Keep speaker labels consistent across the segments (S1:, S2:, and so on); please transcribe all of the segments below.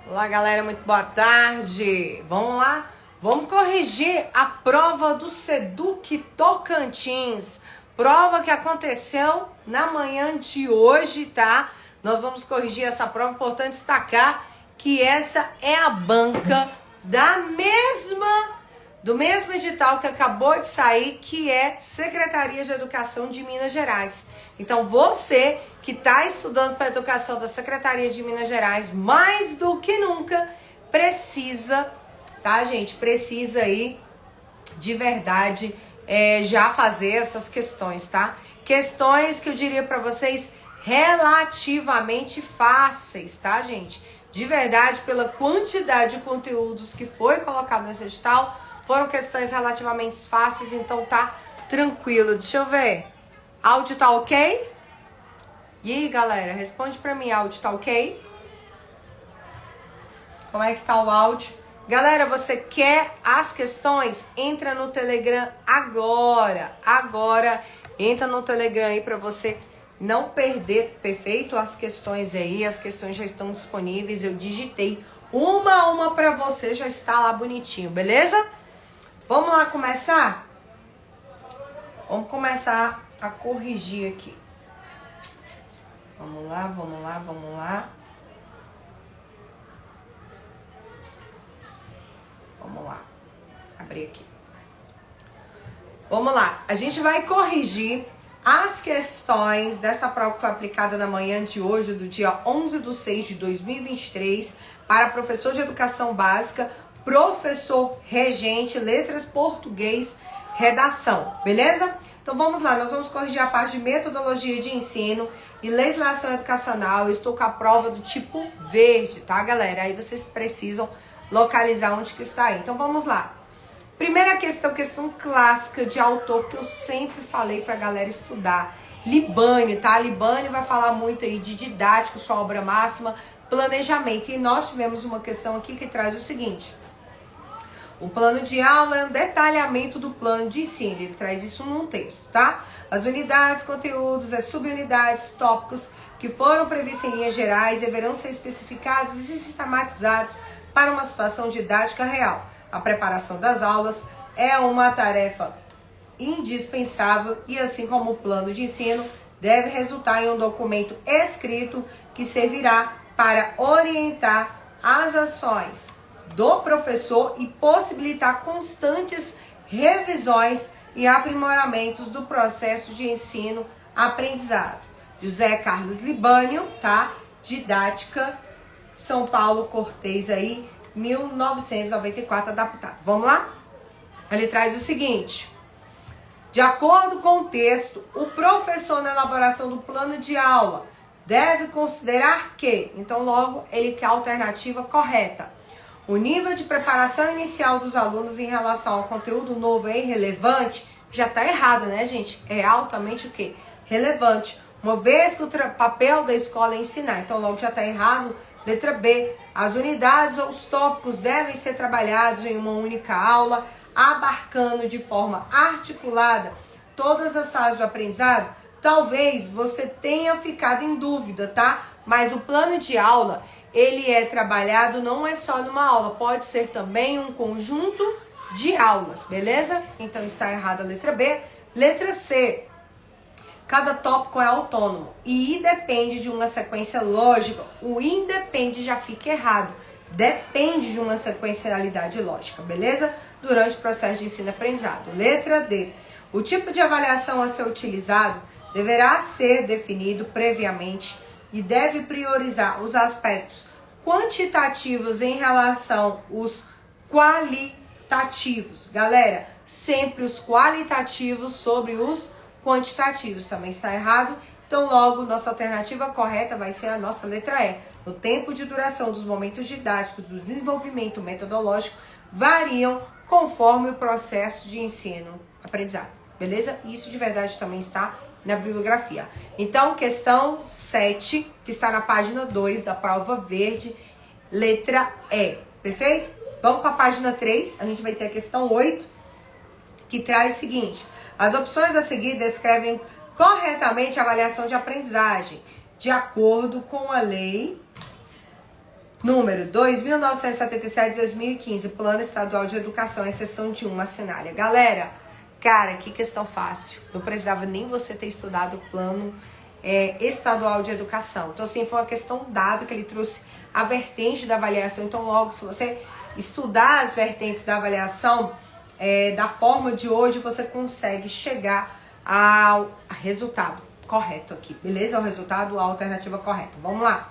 S1: Olá, galera, muito boa tarde. Vamos lá? Vamos corrigir a prova do Seduc Tocantins. Prova que aconteceu na manhã de hoje, tá? Nós vamos corrigir essa prova. Importante destacar que essa é a banca do mesmo edital que acabou de sair, que é Secretaria de Educação de Minas Gerais. Então, você que está estudando para a educação da Secretaria de Minas Gerais, mais do que nunca, precisa, tá, gente? Precisa aí, de verdade, já fazer essas questões, tá? Questões que eu diria para vocês relativamente fáceis, tá, gente? De verdade, pela quantidade de conteúdos que foi colocado nesse edital, foram questões relativamente fáceis, então tá tranquilo. Deixa eu ver. Áudio tá ok? E aí, galera, responde pra mim, áudio tá ok? Como é que tá o áudio? Galera, você quer as questões? Entra no Telegram agora. Agora, entra no Telegram aí pra você não perder, perfeito? As questões aí, as questões já estão disponíveis. Eu digitei uma a uma pra você, já está lá bonitinho, beleza? Vamos lá começar? Vamos começar a corrigir aqui. Vamos lá, vamos lá, vamos lá. Vamos lá. Abrir aqui. Vamos lá. A gente vai corrigir as questões dessa prova que foi aplicada na manhã de hoje, do dia 11/6/2023, para professor de educação básica, professor regente, letras, português, redação, beleza? Então vamos lá, nós vamos corrigir a parte de metodologia de ensino e legislação educacional. Eu estou com a prova do tipo verde, tá, galera? Aí vocês precisam localizar onde que está aí. Então vamos lá. Primeira questão clássica de autor que eu sempre falei pra galera estudar. Libânio, tá? Libânio vai falar muito aí de didático, sua obra máxima, planejamento. E nós tivemos uma questão aqui que traz o seguinte: o plano de aula é um detalhamento do plano de ensino. Ele traz isso num texto, tá? As unidades, conteúdos, as subunidades, tópicos que foram previstos em linhas gerais deverão ser especificados e sistematizados para uma situação didática real. A preparação das aulas é uma tarefa indispensável e, assim como o plano de ensino, deve resultar em um documento escrito que servirá para orientar as ações do professor e possibilitar constantes revisões e aprimoramentos do processo de ensino-aprendizado. José Carlos Libânio, tá? Didática, São Paulo, Cortez aí, 1994, adaptado. Vamos lá? Ele traz o seguinte: de acordo com o texto, o professor na elaboração do plano de aula deve considerar que, então logo ele quer a alternativa correta. O nível de preparação inicial dos alunos em relação ao conteúdo novo é irrelevante. Já tá errado, né, gente? É altamente o quê? Relevante. Uma vez que o papel da escola é ensinar. Então logo já tá errado. Letra B. As unidades ou os tópicos devem ser trabalhados em uma única aula, abarcando de forma articulada todas as fases do aprendizado. Talvez você tenha ficado em dúvida, tá? Mas o plano de aula, ele é trabalhado, não é só numa aula, pode ser também um conjunto de aulas, beleza? Então está errada a letra B. Letra C. Cada tópico é autônomo e depende de uma sequência lógica. O independe já fica errado. Depende de uma sequencialidade lógica, beleza? Durante o processo de ensino-aprendizado. Letra D. O tipo de avaliação a ser utilizado deverá ser definido previamente e deve priorizar os aspectos quantitativos em relação aos qualitativos. Galera, sempre os qualitativos sobre os quantitativos. Também está errado. Então, logo, nossa alternativa correta vai ser a nossa letra E. O tempo de duração dos momentos didáticos do desenvolvimento metodológico variam conforme o processo de ensino-aprendizado. Beleza? Isso de verdade também está na bibliografia. Então, questão 7, que está na página 2 da prova verde, letra E. Perfeito? Vamos para a página 3. A gente vai ter a questão 8, que traz o seguinte: as opções a seguir descrevem corretamente a avaliação de aprendizagem, de acordo com a lei número 2.977/2015, Plano Estadual de Educação, exceção de uma assinária. Galera, cara, que questão fácil. Não precisava nem você ter estudado o Plano Estadual de Educação. Então, assim, foi uma questão dada que ele trouxe a vertente da avaliação. Então, logo, se você estudar as vertentes da avaliação da forma de hoje, você consegue chegar ao resultado correto aqui, beleza? O resultado, a alternativa correta. Vamos lá.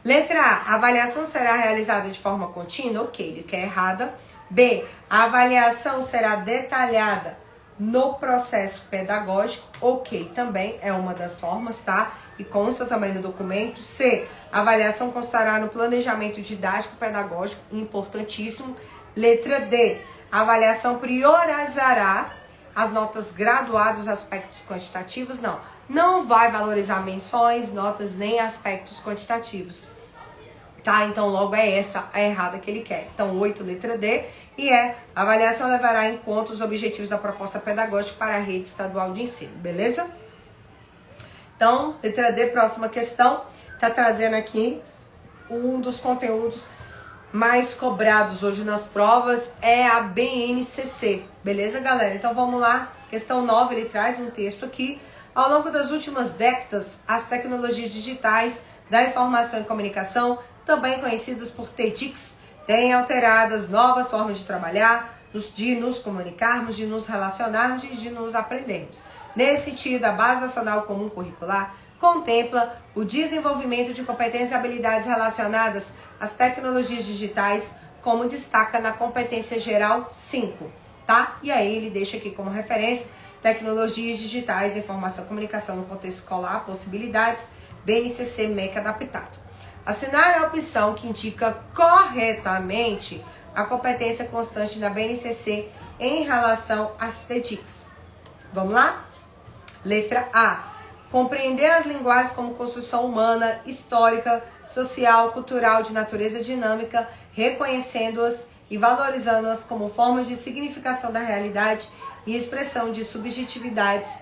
S1: Letra A, a avaliação será realizada de forma contínua? Ok, ele quer errada. B, a avaliação será detalhada no processo pedagógico? Ok, também é uma das formas, tá? E consta também no documento. C, a avaliação constará no planejamento didático pedagógico, importantíssimo. Letra D, a avaliação priorizará as notas graduadas, os aspectos quantitativos? Não vai valorizar menções, notas, nem aspectos quantitativos. Tá? Então, logo é essa a errada que ele quer. Então, 8, letra D. E a avaliação levará em conta os objetivos da proposta pedagógica para a rede estadual de ensino. Beleza? Então, letra D, próxima questão. Tá trazendo aqui um dos conteúdos mais cobrados hoje nas provas, é a BNCC. Beleza, galera? Então, vamos lá. Questão 9, ele traz um texto aqui. Ao longo das últimas décadas, as tecnologias digitais da informação e comunicação, também conhecidas por TICs, têm alterado as novas formas de trabalhar, de nos comunicarmos, de nos relacionarmos e de nos aprendermos. Nesse sentido, a Base Nacional Comum Curricular contempla o desenvolvimento de competências e habilidades relacionadas às tecnologias digitais, como destaca na competência geral 5, tá? E aí ele deixa aqui como referência tecnologias digitais da informação e comunicação no contexto escolar, possibilidades, BNCC MEC adaptado. Assinar a opção que indica corretamente a competência constante da BNCC em relação às TICs. Vamos lá? Letra A. Compreender as linguagens como construção humana, histórica, social, cultural, de natureza dinâmica, reconhecendo-as e valorizando-as como formas de significação da realidade e expressão de subjetividades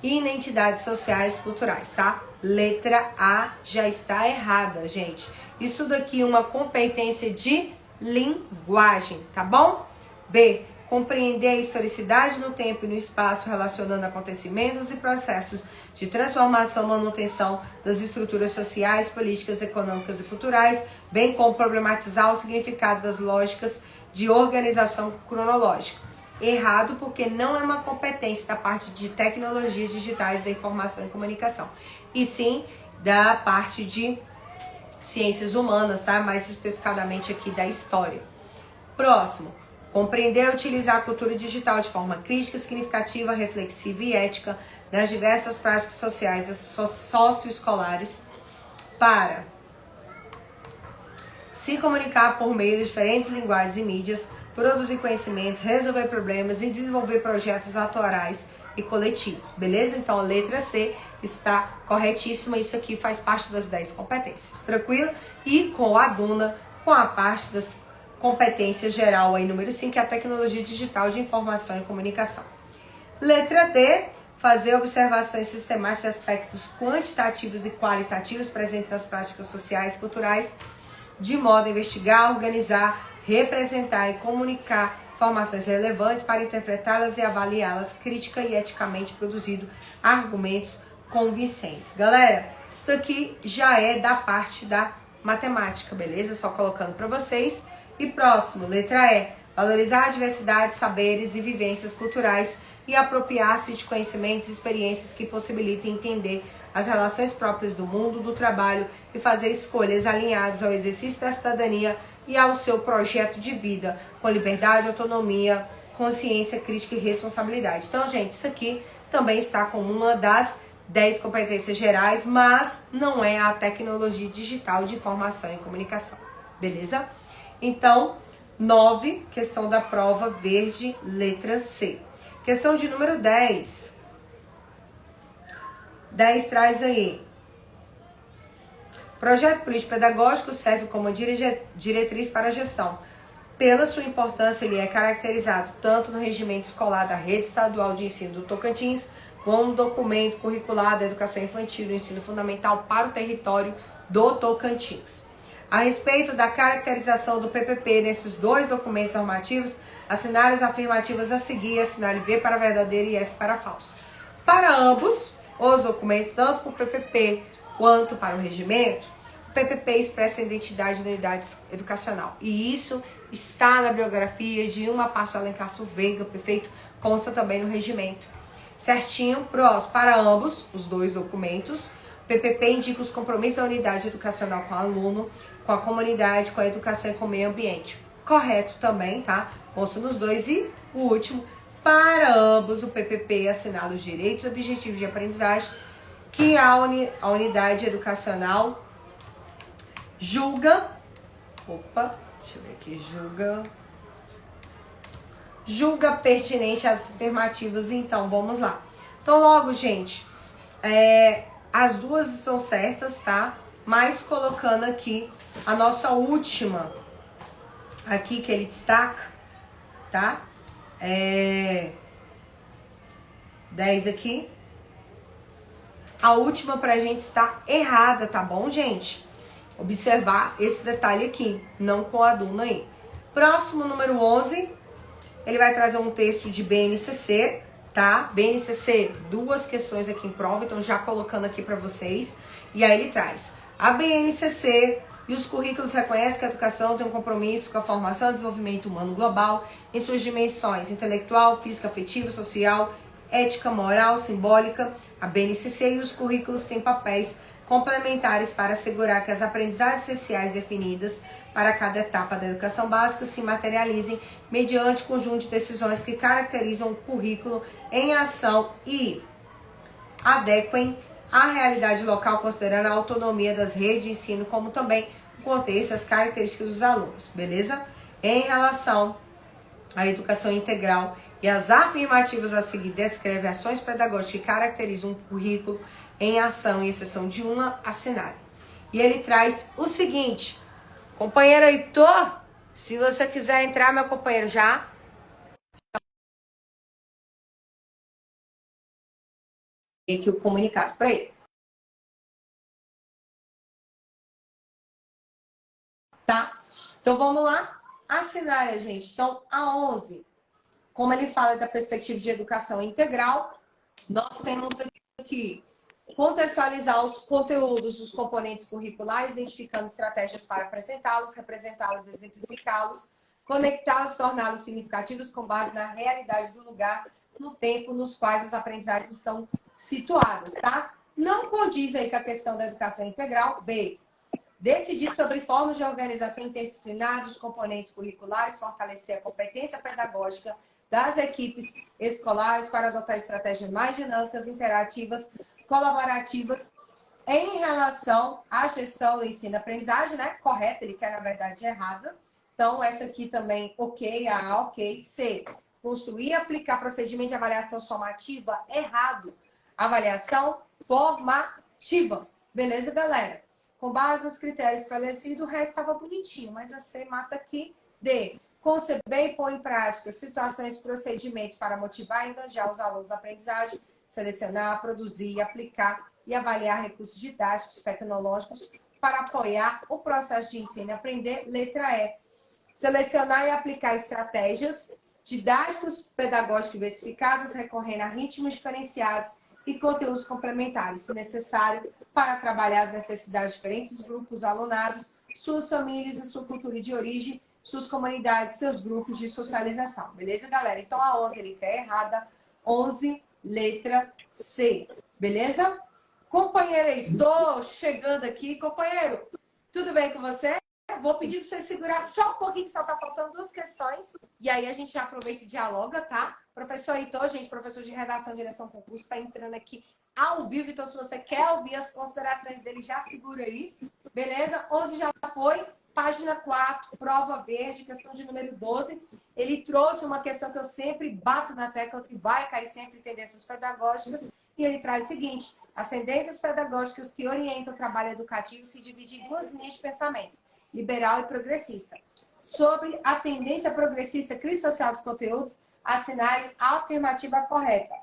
S1: e identidades sociais e culturais, tá? Letra A já está errada, gente. Isso daqui é uma competência de linguagem, tá bom? B. Compreender a historicidade no tempo e no espaço, relacionando acontecimentos e processos de transformação e manutenção das estruturas sociais, políticas, econômicas e culturais, bem como problematizar o significado das lógicas de organização cronológica. Errado, porque não é uma competência da parte de tecnologias digitais da informação e comunicação, e sim da parte de ciências humanas, tá? Mais especificadamente aqui da história. Próximo. Compreender e utilizar a cultura digital de forma crítica, significativa, reflexiva e ética nas diversas práticas sociais e socioescolares para se comunicar por meio de diferentes linguagens e mídias, produzir conhecimentos, resolver problemas e desenvolver projetos autorais e coletivos. Beleza? Então a letra C está corretíssima. Isso aqui faz parte das 10 competências. Tranquilo? E com a Duna, com a parte das competências geral aí, número 5, que é a tecnologia digital de informação e comunicação. Letra D, fazer observações sistemáticas de aspectos quantitativos e qualitativos presentes nas práticas sociais e culturais, de modo a investigar, organizar, representar e comunicar informações relevantes para interpretá-las e avaliá-las crítica e eticamente, produzindo argumentos convincentes. Galera, isso daqui já é da parte da matemática, beleza? Só colocando para vocês. E próximo, letra E, valorizar a diversidade, saberes e vivências culturais e apropriar-se de conhecimentos e experiências que possibilitem entender as relações próprias do mundo, do trabalho e fazer escolhas alinhadas ao exercício da cidadania e ao seu projeto de vida, com liberdade, autonomia, consciência crítica e responsabilidade. Então, gente, isso aqui também está como uma das 10 competências gerais, mas não é a tecnologia digital de informação e comunicação, beleza? Então, 9, questão da prova verde, letra C. Questão de número 10. 10 traz aí. Projeto político-pedagógico serve como diretriz para a gestão. Pela sua importância, ele é caracterizado tanto no regimento escolar da Rede Estadual de Ensino do Tocantins, como no documento curricular da educação infantil e do ensino fundamental para o território do Tocantins. A respeito da caracterização do PPP nesses dois documentos normativos, assinale as afirmativas a seguir, assinale V para verdadeiro e F para falso. Para ambos os documentos, tanto para o PPP quanto para o regimento, o PPP expressa a identidade da unidade educacional. E isso está na biografia de uma parte do Alencastro Veiga, perfeito? Consta também no regimento. Certinho? Para ambos, os dois documentos, o PPP indica os compromissos da unidade educacional com o aluno, com a comunidade, com a educação e com o meio ambiente. Correto também, tá? Consta nos dois. E o último, para ambos, o PPP assinala os direitos e objetivos de aprendizagem que a unidade educacional julga, deixa eu ver aqui, julga pertinente às afirmativas. Então, vamos lá. Então, logo, gente, as duas estão certas, tá? Mas colocando aqui a nossa última, aqui que ele destaca, tá? 10 aqui. A última pra gente está errada, tá bom, gente? Observar esse detalhe aqui, não com a Duna aí. Próximo, número 11, ele vai trazer um texto de BNCC, tá? BNCC, duas questões aqui em prova, então já colocando aqui pra vocês. E aí ele traz: a BNCC e os currículos reconhecem que a educação tem um compromisso com a formação e desenvolvimento humano global em suas dimensões intelectual, física, afetiva, social, ética, moral, simbólica. A BNCC e os currículos têm papéis complementares para assegurar que as aprendizagens essenciais definidas para cada etapa da educação básica se materializem mediante conjunto de decisões que caracterizam o currículo em ação e adequem à realidade local, considerando a autonomia das redes de ensino, como também o contexto e as características dos alunos, beleza? Em relação à educação integral e as afirmativas a seguir descrevem ações pedagógicas que caracterizam um currículo em ação e exceção de uma, assinale. E ele traz o seguinte: companheiro Heitor, se você quiser entrar, meu companheiro, já. E aqui o comunicado para ele. Tá? Então vamos lá. Assinale, gente. Então, a 11, como ele fala da perspectiva de educação integral, nós temos aqui contextualizar os conteúdos dos componentes curriculares, identificando estratégias para apresentá-los, representá-los, exemplificá-los, conectá-los, torná-los significativos com base na realidade do lugar, no tempo nos quais as aprendizagens estão situadas, tá? Não condiz aí com a questão da educação integral. B, decidir sobre formas de organização interdisciplinar dos componentes curriculares, fortalecer a competência pedagógica das equipes escolares para adotar estratégias mais dinâmicas, interativas, colaborativas em relação à gestão do ensino-aprendizagem, né? Correto, ele quer, na verdade, errada. Então, essa aqui também, ok, A, ok. C, construir e aplicar procedimento de avaliação somativa, errado. Avaliação formativa. Beleza, galera? Com base nos critérios estabelecidos, o resto estava bonitinho, mas a C mata aqui. D, conceber e pôr em prática situações e procedimentos para motivar e engajar os alunos na aprendizagem, selecionar, produzir, aplicar e avaliar recursos didáticos, tecnológicos para apoiar o processo de ensino e aprender. Letra E, selecionar e aplicar estratégias didáticos, pedagógicos diversificadas, recorrendo a ritmos diferenciados e conteúdos complementares, se necessário, para trabalhar as necessidades de diferentes grupos, alunados, suas famílias e sua cultura de origem, suas comunidades, seus grupos de socialização. Beleza, galera? Então, a 11 ele quer errada. 11, letra C. Beleza? Companheiro Heitor, chegando aqui. Companheiro, tudo bem com você? Vou pedir para você segurar só um pouquinho, que só tá faltando duas questões. E aí a gente já aproveita e dialoga, tá? Professor Heitor, gente, professor de redação e direção concurso, está entrando aqui ao vivo. Então, se você quer ouvir as considerações dele, já segura aí. Beleza? 11 já foi. Página 4, prova verde, questão de número 12. Ele trouxe uma questão que eu sempre bato na tecla, que vai cair sempre em tendências pedagógicas. E ele traz o seguinte: as tendências pedagógicas que orientam o trabalho educativo se dividem em duas linhas de pensamento: liberal e progressista. Sobre a tendência progressista crítico-social dos conteúdos, assinale a afirmativa correta.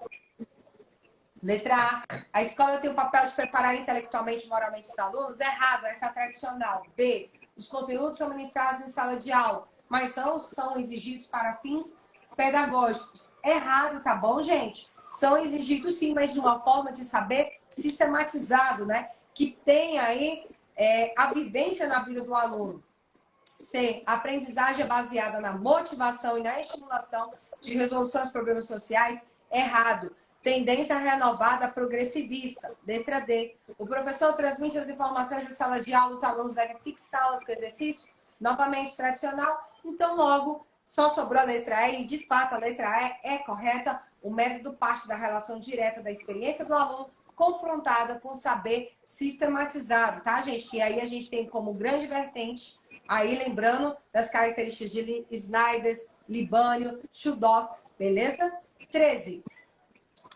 S1: Letra A, a escola tem o papel de preparar intelectualmente e moralmente os alunos? Errado, essa é a tradicional. B, Os conteúdos são ministrados em sala de aula, mas são exigidos para fins pedagógicos. Errado, tá bom, gente? São exigidos sim, mas de uma forma de saber sistematizado, né? Que tem aí a vivência na vida do aluno. C. Aprendizagem baseada na motivação e na estimulação de resolução dos problemas sociais. Errado. Tendência renovada progressivista. Letra D. O professor transmite as informações da sala de aula, os alunos devem fixá-las com o exercício, novamente tradicional. Então, logo, só sobrou a letra E, e de fato a letra E é correta. O método parte da relação direta da experiência do aluno confrontada com o saber sistematizado, tá, gente? E aí a gente tem como grande vertente, aí lembrando das características de Snyder, Libânio, Schuldorf, beleza? 13.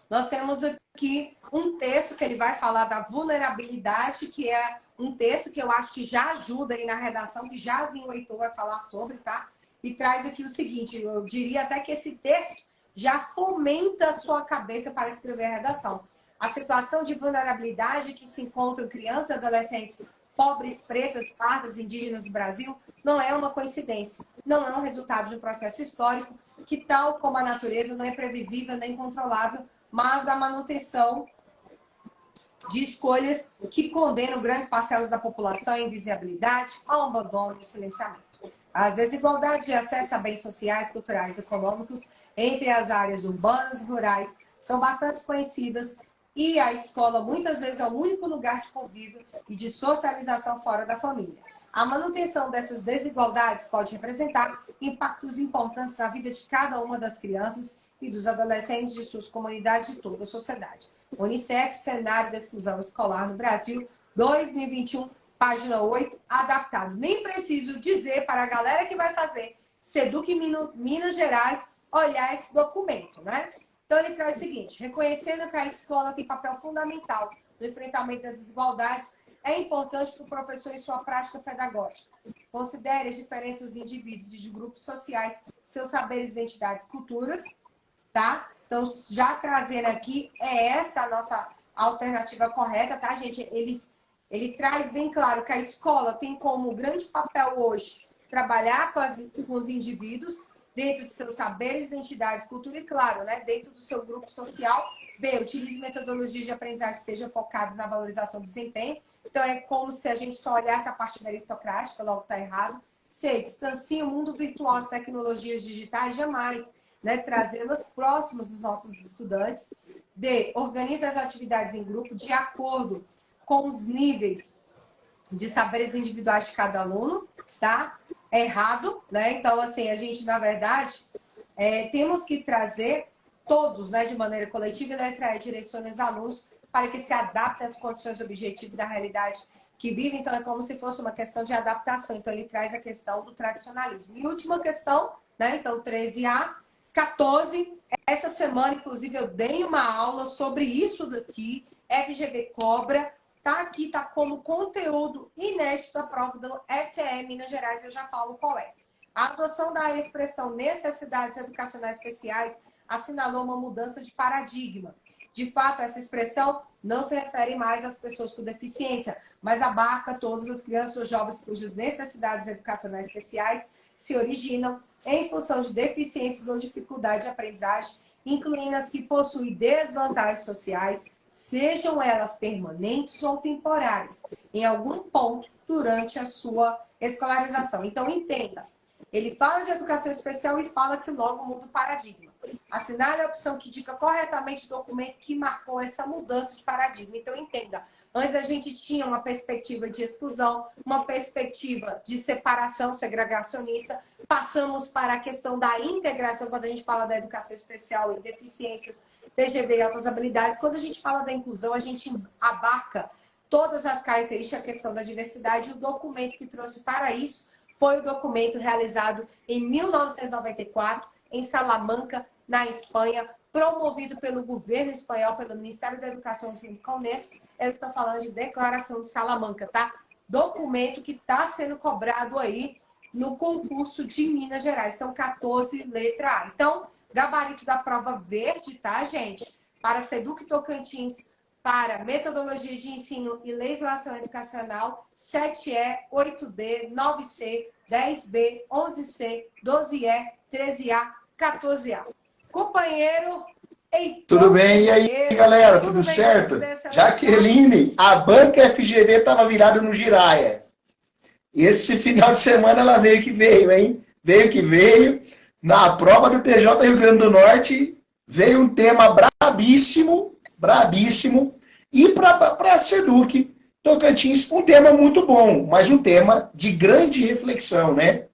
S1: Nós temos aqui um texto que ele vai falar da vulnerabilidade, que é um texto que eu acho que já ajuda aí na redação, que Jazinho Heitor vai falar sobre, tá? E traz aqui o seguinte, eu diria até que esse texto já fomenta a sua cabeça para escrever a redação. A situação de vulnerabilidade que se encontram crianças e adolescentes pobres, pretas, pardas, indígenas do Brasil, não é uma coincidência. Não é um resultado de um processo histórico que, tal como a natureza, não é previsível nem controlável, mas da manutenção de escolhas que condenam grandes parcelas da população à invisibilidade, ao abandono e ao silenciamento. As desigualdades de acesso a bens sociais, culturais e econômicos entre as áreas urbanas e rurais são bastante conhecidas e a escola muitas vezes é o único lugar de convívio e de socialização fora da família. A manutenção dessas desigualdades pode representar impactos importantes na vida de cada uma das crianças e dos adolescentes de suas comunidades e de toda a sociedade. Unicef, Cenário da Exclusão Escolar no Brasil, 2021, página 8, adaptado. Nem preciso dizer para a galera que vai fazer Seduc Minas Gerais olhar esse documento, né? Então, ele traz o seguinte: reconhecendo que a escola tem papel fundamental no enfrentamento das desigualdades, é importante que o professor, em sua prática pedagógica, considere as diferenças dos indivíduos e de grupos sociais, seus saberes, identidades, culturas, tá? Então, já trazendo aqui, é essa a nossa alternativa correta, tá, gente? Ele traz bem claro que a escola tem como grande papel hoje trabalhar com os indivíduos dentro de seus saberes, identidades, cultura e, claro, né, dentro do seu grupo social. B, utilize metodologias de aprendizagem que sejam focadas na valorização do desempenho. Então, é como se a gente só olhasse a parte meritocrática, logo está errado. C, distancie o mundo virtual às tecnologias digitais, jamais, né, trazê-las próximas dos nossos estudantes. D, organize as atividades em grupo de acordo com os níveis de saberes individuais de cada aluno, tá? É errado, né? Então, assim, a gente, na verdade, temos que trazer todos, né, de maneira coletiva, e letra E direciona os alunos para que se adaptem às condições objetivas da realidade que vivem. Então, é como se fosse uma questão de adaptação. Então, ele traz a questão do tradicionalismo. E última questão, né? Então, 13A, 14. Essa semana, inclusive, eu dei uma aula sobre isso daqui. FGV cobra. Tá aqui, tá como conteúdo inédito da prova do SE Minas Gerais, eu já falo qual é. A adoção da expressão necessidades educacionais especiais assinalou uma mudança de paradigma. De fato, essa expressão não se refere mais às pessoas com deficiência, mas abarca todas as crianças ou jovens cujas necessidades educacionais especiais se originam em função de deficiências ou dificuldade de aprendizagem, incluindo as que possuem desvantagens sociais, sejam elas permanentes ou temporárias, em algum ponto durante a sua escolarização. Então, entenda, ele fala de educação especial e fala que logo muda o paradigma. Assinale a opção que indica corretamente o documento que marcou essa mudança de paradigma. Então, entenda, antes a gente tinha uma perspectiva de exclusão, uma perspectiva de separação segregacionista, passamos para a questão da integração, quando a gente fala da educação especial e deficiências, TGD e altas habilidades. Quando a gente fala da inclusão, a gente abarca todas as características, a questão da diversidade. O documento que trouxe para isso foi o documento realizado em 1994, em Salamanca, na Espanha, promovido pelo governo espanhol, pelo Ministério da Educação junto com a Unesco. Eu estou falando de Declaração de Salamanca, tá? Documento que está sendo cobrado aí no concurso de Minas Gerais. São 14, letra A. Então, gabarito da prova verde, tá, gente? Para Seduc Tocantins, para metodologia de ensino e legislação educacional, 7E, 8D, 9C, 10B, 11C, 12E, 13A, 14A. Companheiro Heitor.
S2: Tudo bem? E aí, galera? Tudo certo? Jaqueline, a banca FGV estava virada no Giraia. Esse final de semana ela veio que veio, hein? Veio que veio. Na prova do TJ Rio Grande do Norte, veio um tema brabíssimo, brabíssimo. E para a Seduc Tocantins, um tema muito bom, mas um tema de grande reflexão, né?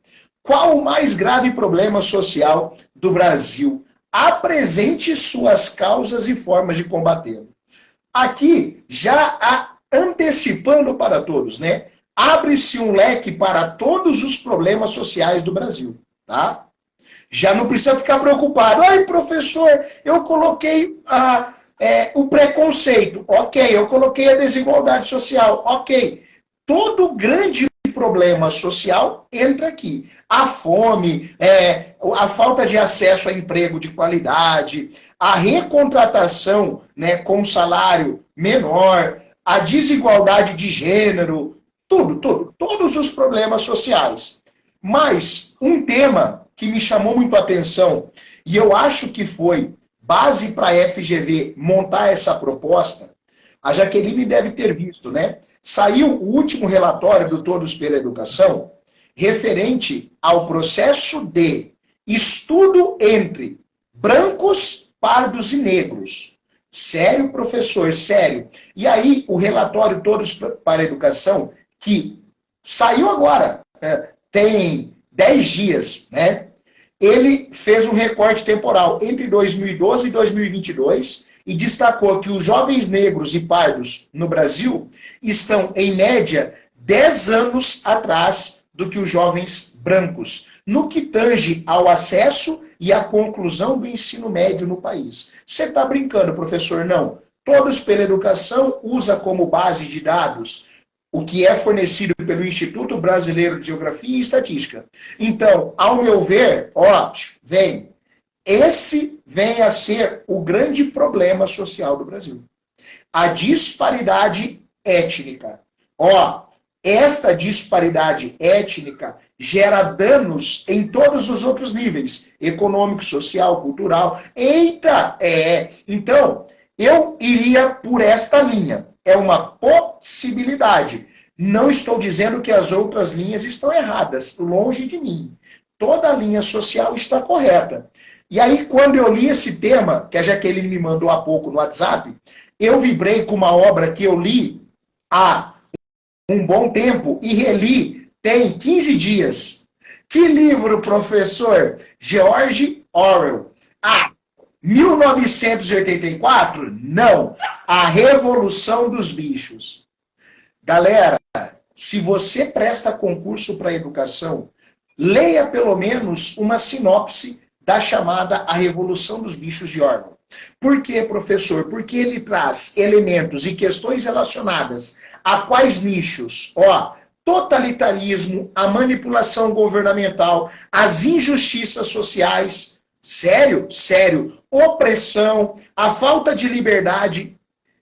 S2: Qual o mais grave problema social do Brasil? Apresente suas causas e formas de combatê-lo. Aqui, já antecipando para todos, né? Abre-se um leque para todos os problemas sociais do Brasil, tá? Já não precisa ficar preocupado. Ai, professor, eu coloquei o preconceito. Ok, eu coloquei a desigualdade social. Ok. Todo grande problema social entra aqui. A fome, a falta de acesso a emprego de qualidade, a recontratação, né, com salário menor, a desigualdade de gênero, todos os problemas sociais. Mas um tema que me chamou muito a atenção, e eu acho que foi base para a FGV montar essa proposta, a Jaqueline deve ter visto, né? Saiu o último relatório do Todos pela Educação, referente ao processo de estudo entre brancos, pardos e negros. Sério, professor, sério. E aí, o relatório Todos para a Educação, que saiu agora, tem 10 dias, né? Ele fez um recorte temporal entre 2012 e 2022 e destacou que os jovens negros e pardos no Brasil estão, em média, 10 anos atrás do que os jovens brancos, no que tange ao acesso e à conclusão do ensino médio no país. Você está brincando, professor? Não. Todos pela Educação usa como base de dados o que é fornecido pelo Instituto Brasileiro de Geografia e Estatística. Então, ao meu ver, esse vem a ser o grande problema social do Brasil. A disparidade étnica. Esta disparidade étnica gera danos em todos os outros níveis, econômico, social, cultural. Então, eu iria por esta linha. É uma possibilidade. Não estou dizendo que as outras linhas estão erradas, longe de mim. Toda a linha social está correta. E aí, quando eu li esse tema, que a Jaqueline me mandou há pouco no WhatsApp, eu vibrei com uma obra que eu li há um bom tempo e reli tem 15 dias. Que livro, professor? George Orwell. 1984? Não. A Revolução dos Bichos. Galera, se você presta concurso para educação, leia pelo menos uma sinopse da chamada A Revolução dos Bichos de Orwell. Por quê, professor? Porque ele traz elementos e questões relacionadas a quais nichos? Totalitarismo, a manipulação governamental, as injustiças sociais, sério, opressão, a falta de liberdade,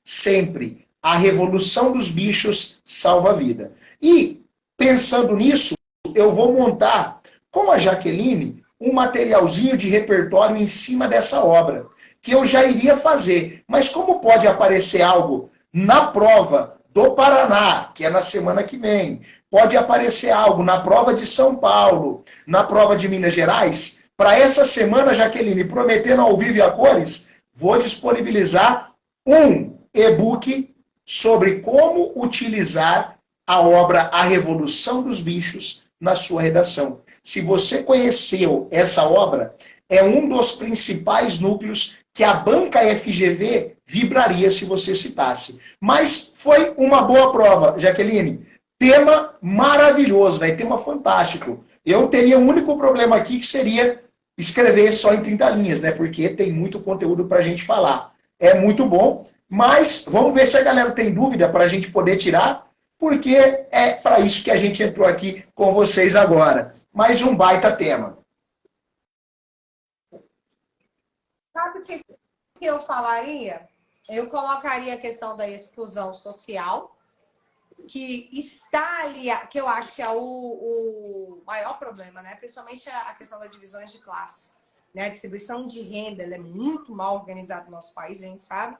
S2: sempre. A Revolução dos Bichos salva a vida. E, pensando nisso, eu vou montar, com a Jaqueline, um materialzinho de repertório em cima dessa obra, que eu já iria fazer. Mas como pode aparecer algo na prova do Paraná, que é na semana que vem, pode aparecer algo na prova de São Paulo, na prova de Minas Gerais, para essa semana, Jaqueline, prometendo ao vivo e a cores, vou disponibilizar um e-book sobre como utilizar a obra A Revolução dos Bichos na sua redação. Se você conheceu essa obra, é um dos principais núcleos que a banca FGV vibraria se você citasse. Mas foi uma boa prova, Jaqueline. Tema maravilhoso, tema fantástico. Eu teria um único problema aqui, que seria escrever só em 30 linhas, porque tem muito conteúdo para a gente falar. É muito bom, mas vamos ver se a galera tem dúvida para a gente poder tirar, porque é para isso que a gente entrou aqui com vocês agora. Mais um baita tema.
S1: Sabe o que eu falaria? Eu colocaria a questão da exclusão social, que está ali, que eu acho que é o maior problema, né? Principalmente a questão das divisões de classe. Né? A distribuição de renda ela é muito mal organizada no nosso país, a gente sabe.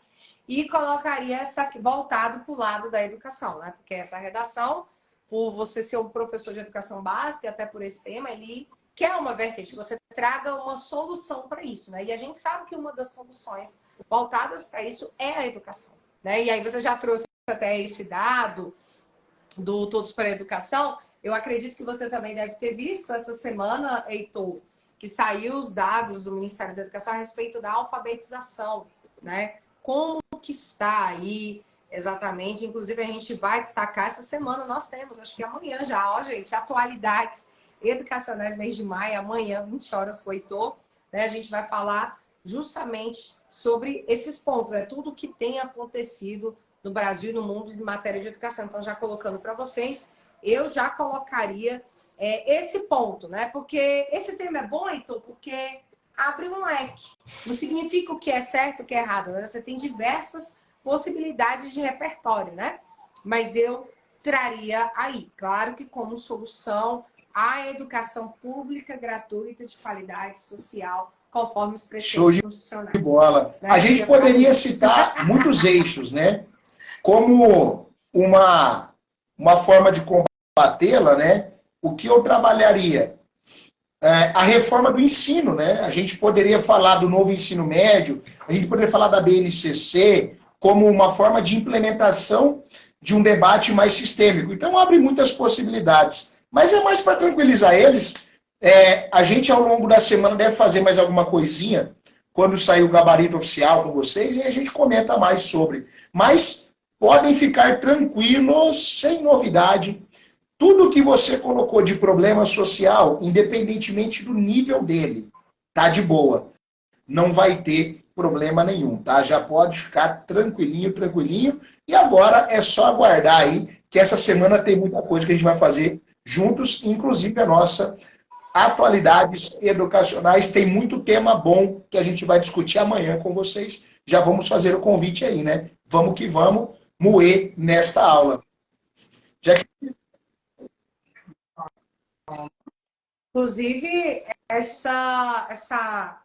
S1: E colocaria essa voltado para o lado da educação, né? Porque essa redação, por você ser um professor de educação básica, até por esse tema, ele quer uma vertente, que você traga uma solução para isso, né? E a gente sabe que uma das soluções voltadas para isso é a educação, né? E aí você já trouxe até esse dado do Todos para a Educação. Eu acredito que você também deve ter visto essa semana, Heitor, que saiu os dados do Ministério da Educação a respeito da alfabetização, né? Como que está aí exatamente? Inclusive, a gente vai destacar essa semana, nós temos, acho que amanhã já, ó, gente, atualidades educacionais mês de maio, amanhã, 20 horas, com o Heitor, né? A gente vai falar justamente sobre esses pontos, é tudo que tem acontecido no Brasil e no mundo em matéria de educação. Então, já colocando para vocês, eu já colocaria esse ponto, né? Porque esse tema é bom, Heitor, porque abre um leque. Não significa o que é certo, o que é errado, né? Você tem diversas possibilidades de repertório, né? Mas eu traria aí, claro que como solução, a educação pública gratuita de qualidade social, conforme os preceitos constitucionais.
S2: Show de bola. Né? A gente poderia citar muitos eixos, né? Como uma forma de combatê-la, né? O que eu trabalharia? A reforma do ensino, né? A gente poderia falar do novo ensino médio, a gente poderia falar da BNCC como uma forma de implementação de um debate mais sistêmico. Então, abre muitas possibilidades. Mas é mais para tranquilizar eles. A gente, ao longo da semana, deve fazer mais alguma coisinha quando sair o gabarito oficial com vocês e a gente comenta mais sobre. Mas podem ficar tranquilos, sem novidade. Tudo que você colocou de problema social, independentemente do nível dele, tá de boa. Não vai ter problema nenhum, tá? Já pode ficar tranquilinho, tranquilinho. E agora é só aguardar aí, que essa semana tem muita coisa que a gente vai fazer juntos, inclusive a nossa atualidades educacionais. Tem muito tema bom que a gente vai discutir amanhã com vocês. Já vamos fazer o convite aí, né? Vamos que vamos moer nesta aula. Já que...
S1: Inclusive, a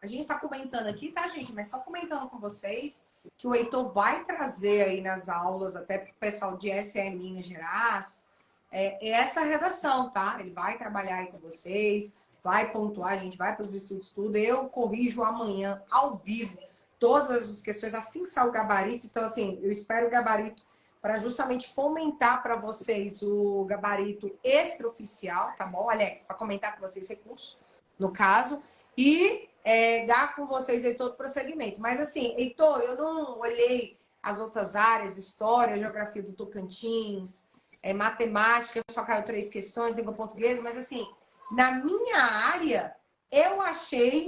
S1: gente está comentando aqui, tá, gente? Mas só comentando com vocês que o Heitor vai trazer aí nas aulas, até para o pessoal de SE Minas Gerais, essa redação, tá? Ele vai trabalhar aí com vocês, vai pontuar, a gente vai para os estudos tudo. Eu corrijo amanhã, ao vivo, todas as questões, assim que sair o gabarito. Então, assim, eu espero o gabarito para justamente fomentar para vocês o gabarito extraoficial, tá bom? Aliás, para comentar com vocês recursos, no caso, e dar com vocês aí todo o prosseguimento. Mas assim, Heitor, eu não olhei as outras áreas, história, geografia do Tocantins, matemática, só caiu 3 questões, língua portuguesa, mas assim, na minha área, eu achei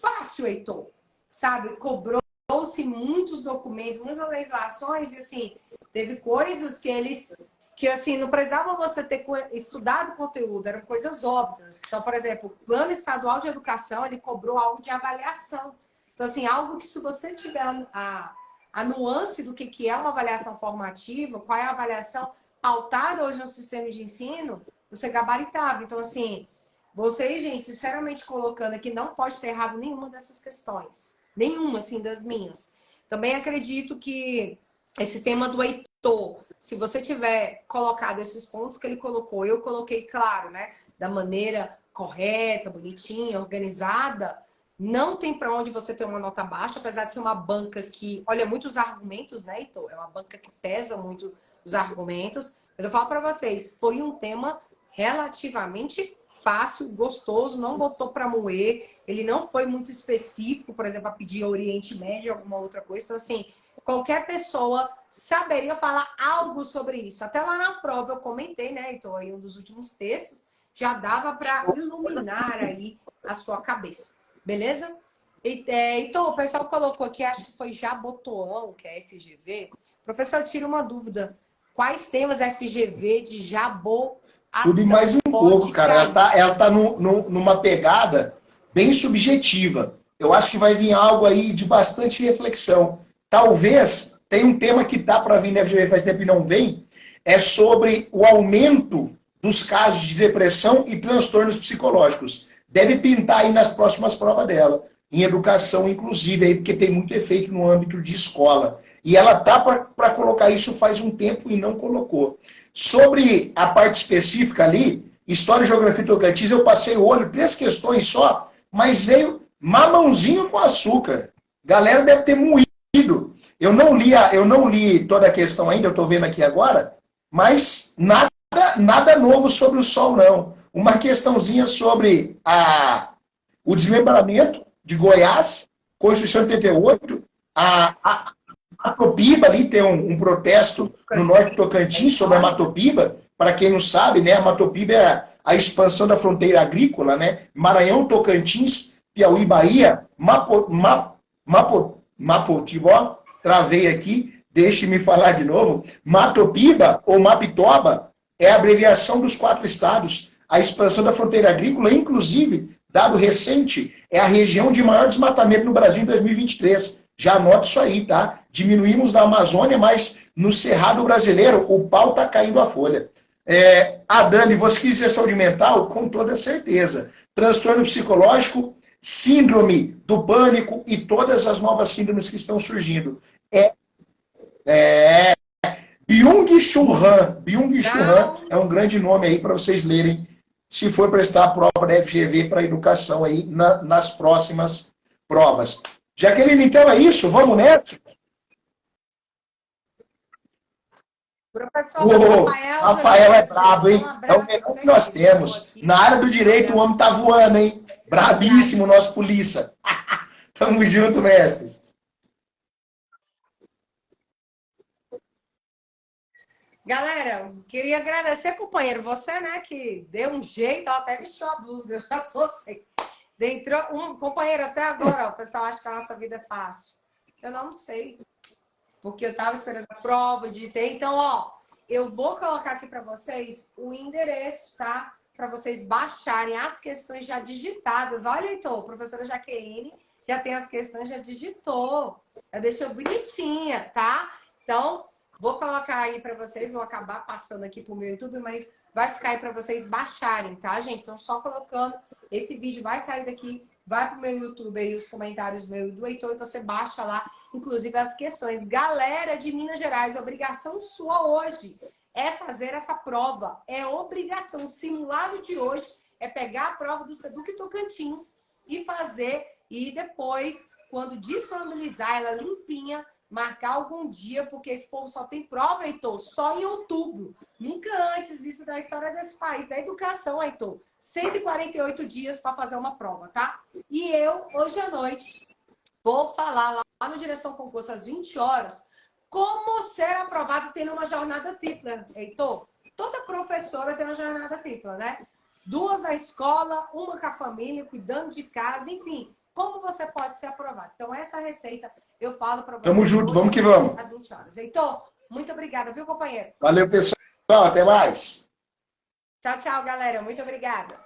S1: fácil, Heitor, sabe? Cobrou-se muitos documentos, muitas legislações, e assim, teve coisas que assim, não precisava você ter estudado o conteúdo, eram coisas óbvias. Então, por exemplo, o Plano Estadual de Educação, ele cobrou algo de avaliação. Então, assim, algo que se você tiver a nuance do que é uma avaliação formativa, qual é a avaliação pautada hoje no sistema de ensino, você gabaritava. Então, assim, vocês, gente, sinceramente colocando aqui, não pode ter errado nenhuma dessas questões. Nenhuma, assim, das minhas. Também acredito que esse tema do Heitor, se você tiver colocado esses pontos que ele colocou, eu coloquei, claro, né? Da maneira correta, bonitinha, organizada, não tem para onde você ter uma nota baixa, apesar de ser uma banca que olha muitos argumentos, né, Heitor? É uma banca que pesa muito os argumentos. Mas eu falo para vocês, foi um tema relativamente fácil, gostoso, não botou para moer, ele não foi muito específico, por exemplo, a pedir Oriente Médio, alguma outra coisa. Então, assim, qualquer pessoa saberia falar algo sobre isso. Até lá na prova eu comentei, né, Heitor, aí um dos últimos textos, já dava para iluminar aí a sua cabeça. Beleza? Então, o pessoal colocou aqui, acho que foi Jabotoão, que é FGV. Professor, tira uma dúvida. Quais temas FGV de Jabô?
S2: Tudo e mais um pouco, cara. Ela tá numa pegada bem subjetiva. Eu acho que vai vir algo aí de bastante reflexão. talvez, tem um tema que tá para vir na FGV faz tempo e não vem, é sobre o aumento dos casos de depressão e transtornos psicológicos. Deve pintar aí nas próximas provas dela, em educação inclusive, aí, porque tem muito efeito no âmbito de escola. E ela tá para colocar isso faz um tempo e não colocou. Sobre a parte específica ali, História e Geografia Tocantins, eu passei o olho, 3 questões só, mas veio mamãozinho com açúcar. Galera deve ter moído. Eu não li toda a questão ainda, eu estou vendo aqui agora, mas nada novo sobre o Sol, não. Uma questãozinha sobre o desmembramento de Goiás, Constituição de 88, a Matopiba, ali tem um protesto no norte do Tocantins sobre a Matopiba. Para quem não sabe, né, a Matopiba é a expansão da fronteira agrícola, né? Maranhão, Tocantins, Piauí, Bahia, Mapotibó, travei aqui, deixe-me falar de novo. Matopiba, ou Mapitoba, é a abreviação dos 4 estados. A expansão da fronteira agrícola, inclusive, dado recente, é a região de maior desmatamento no Brasil em 2023. Já anota isso aí, tá? Diminuímos na Amazônia, mas no Cerrado brasileiro, o pau tá caindo a folha. Dani, você quis dizer saúde mental? Com toda certeza. Transtorno psicológico, síndrome do pânico e todas as novas síndromes que estão surgindo. Byung-Chul Han. Byung-Chul Han é um grande nome aí para vocês lerem, se for prestar a prova da FGV para educação aí nas próximas provas. Jaqueline, então é isso? Vamos nessa?
S1: Professor
S2: Rafael é brabo, hein? É o melhor que nós temos. Na área do direito, o homem tá voando, hein? Brabíssimo, nosso polícia. Tamo junto, mestre.
S1: Galera, queria agradecer, companheiro, você, né, que deu um jeito, até vestiu a blusa, eu já tô sem. Entrou companheiro, até agora, ó, o pessoal acha que a nossa vida é fácil. Eu não sei, porque eu tava esperando a prova, digitei. Então, ó, eu vou colocar aqui para vocês o endereço, tá? Para vocês baixarem as questões já digitadas. Olha, então, a professora Jaqueline já tem as questões, já digitou, já deixou bonitinha, tá? Então, vou colocar aí para vocês, vou acabar passando aqui pro meu YouTube, mas vai ficar aí para vocês baixarem, tá, gente? Então, só colocando, esse vídeo vai sair daqui, vai pro meu YouTube aí, os comentários do Heitor, e você baixa lá, inclusive as questões. Galera de Minas Gerais, obrigação sua hoje é fazer essa prova. É obrigação. O simulado de hoje é pegar a prova do Seduc Tocantins e fazer, e depois, quando disponibilizar ela limpinha, marcar algum dia, porque esse povo só tem prova, Heitor, só em outubro. Nunca antes visto da história desse país, da educação, Heitor. 148 dias para fazer uma prova, tá? E eu, hoje à noite, vou falar lá no Direção Concurso, às 20 horas, como ser aprovado tendo uma jornada tripla, Heitor. Toda professora tem uma jornada tripla, né? 2 na escola, 1 com a família, cuidando de casa, enfim. Como você pode ser aprovado? Então, essa receita eu falo para você.
S2: Tamo junto, vamos que vamos.
S1: Às 20 horas. Heitor, muito obrigada, viu, companheiro?
S2: Valeu, pessoal. Até mais.
S1: Tchau, tchau, galera. Muito obrigada.